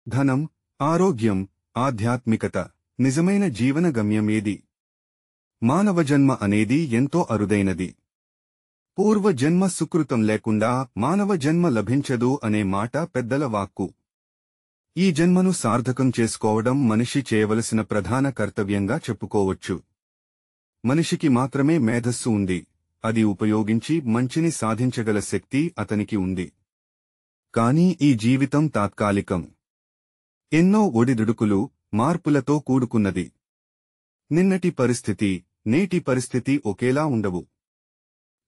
ధనం, ఆరోగ్యం, ఆధ్యాత్మికత, నిజమైన జీవన గమ్యం ఏది? మానవ జన్మ అనేది ఎంతో అరుదైనది. పూర్వ జన్మ సుకృతం లేకుండా మానవ జన్మ లభించదు అనే మాట పెద్దల వాక్కు. ఈ జన్మను సార్థకం చేసుకోవడం మనిషి చేయవలసిన ప్రధాన కర్తవ్యంగా చెప్పుకోవచ్చు. మనిషికి మాత్రమే మేధస్సు ఉంది. అది ఉపయోగించి మంచిని సాధించగల శక్తి అతనికి ఉంది. కానీ ఈ జీవితం తాత్కాలికం. ఎన్నో ఒడిదుడుకులు, మార్పులతో కూడుకున్నది. నిన్నటి పరిస్థితి, నేటి పరిస్థితి ఒకేలా ఉండవు.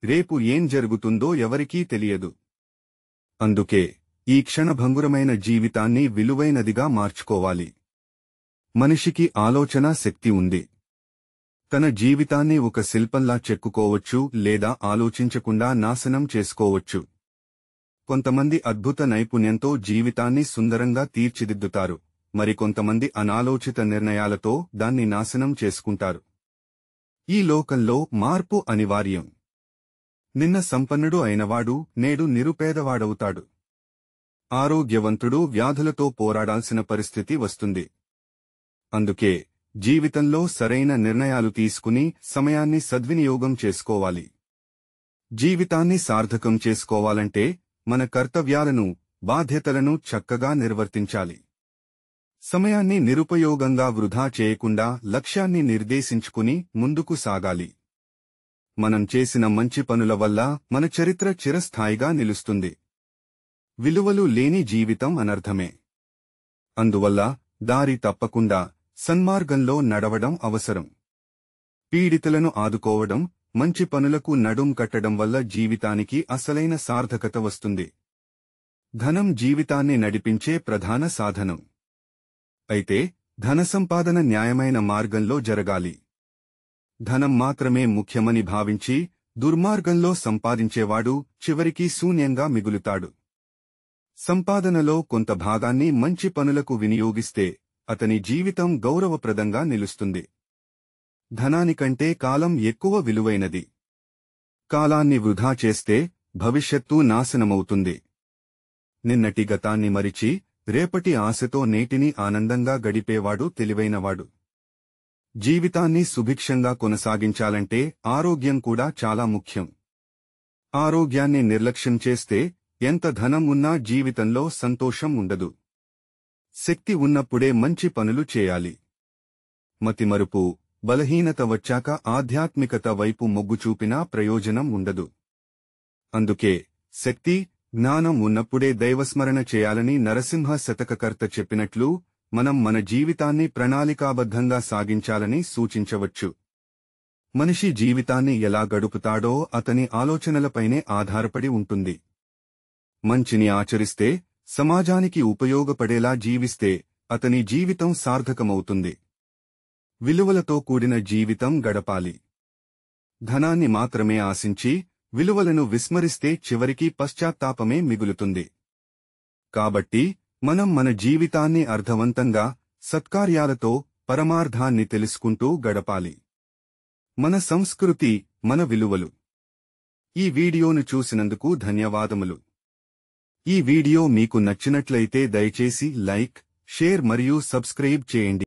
రేపు ఏం జరుగుతుందో ఎవరికీ తెలియదు. అందుకే ఈ క్షణభంగురమైన జీవితాన్ని విలువైనదిగా మార్చుకోవాలి. మనిషికి ఆలోచన శక్తి ఉంది. తన జీవితాన్ని ఒక శిల్పంలా చెక్కుకోవచ్చు లేదా ఆలోచించకుండా నాశనం చేసుకోవచ్చు. కొంతమంది అద్భుత నైపుణ్యంతో జీవితాన్ని సుందరంగా తీర్చిదిద్దుతారు. మరికొంతమంది అనాలోచిత నిర్ణయాలతో దాన్ని నాశనం చేసుకుంటారు. ఈ లోకంలో మార్పు అనివార్యం. నిన్న సంపన్నుడు అయినవాడు నేడు నిరుపేదవాడవుతాడు. ఆరోగ్యవంతుడు వ్యాధులతో పోరాడాల్సిన పరిస్థితి వస్తుంది. అందుకే జీవితంలో సరైన నిర్ణయాలు తీసుకుని సమయాన్ని సద్వినియోగం చేసుకోవాలి. జీవితాన్ని సార్థకం చేసుకోవాలంటే మన కర్తవ్యాలను, బాధ్యతలను చక్కగా నిర్వర్తించాలి. సమయాన్ని నిరుపయోగంగా వృధా చేయకుండా లక్ష్యాన్ని నిర్దేశించుకుని ముందుకు సాగాలి. మనం చేసిన మంచి పనుల వల్ల మన చరిత్ర చిరస్థాయిగా నిలుస్తుంది. విలువలు లేని జీవితం అనర్థమే. అందువల్ల దారి తప్పకుండా సన్మార్గంలో నడవడం అవసరం. పీడితులను ఆదుకోవడం, మంచి పనులకు నడుం కట్టడం వల్ల జీవితానికి అసలైన సార్థకత వస్తుంది. ధనం జీవితాన్ని నడిపించే ప్రధాన సాధనం. అయితే ధన సంపాదన న్యాయమైన మార్గంలో జరగాలి. ధనం మాత్రమే ముఖ్యమని భావించి దుర్మార్గంలో సంపాదించేవాడు చివరికి శూన్యంగా మిగులుతాడు. సంపాదనలో కొంత భాగాన్ని మంచి పనులకు వినియోగిస్తే అతని జీవితం గౌరవప్రదంగా నిలుస్తుంది. ధనానికంటే కాలం ఎక్కువ విలువైనది. కాలాన్ని వృధా చేస్తే భవిష్యత్తు నాశనమవుతుంది. నిన్నటి గతాన్ని మరిచి రేపటి ఆశతో నేటిని ఆనందంగా గడిపేవాడు తెలివైనవాడు. జీవితాన్ని సుభిక్షంగా కొనసాగించాలంటే ఆరోగ్యం కూడా చాలా ముఖ్యం. ఆరోగ్యాన్ని నిర్లక్ష్యం చేస్తే ఎంత ధనం ఉన్నా జీవితంలో సంతోషం ఉండదు. శక్తి ఉన్నప్పుడే మంచి పనులు చేయాలి. మతిమరుపు, బలహీనత వచ్చాక ఆధ్యాత్మికత వైపు మొగ్గు చూపినా ప్రయోజనం ఉండదు. అందుకే శక్తి, జ్ఞానం ఉన్నప్పుడే దైవస్మరణ చేయాలని నరసింహ శతకకర్త చెప్పినట్లు మనం మన జీవితాన్ని ప్రణాళికాబద్ధంగా సాగించాలని సూచించవచ్చు. మనిషి జీవితాన్ని ఎలా గడుపుతాడో అతని ఆలోచనలపైనే ఆధారపడి ఉంటుంది. మంచిని ఆచరిస్తే, సమాజానికి ఉపయోగపడేలా జీవిస్తే అతని జీవితం సార్థకమవుతుంది. విలువలతో కూడిన జీవితం గడపాలి. ధనాన్ని మాత్రమే ఆశించి విలువలను విస్మరిస్తే చివరికి పశ్చాత్తాపమే మిగులుతుంది. కాబట్టి మనం మన జీవితాన్ని అర్థవంతంగా, సత్కార్యాలతో, పరమార్థాన్ని తెలుసుకుంటూ గడపాలి. మన సంస్కృతి, మన విలువలు. ఈ వీడియోను చూసినందుకు ధన్యవాదములు. ఈ వీడియో మీకు నచ్చినట్లయితే దయచేసి లైక్, షేర్ మరియు సబ్స్క్రైబ్ చేయండి.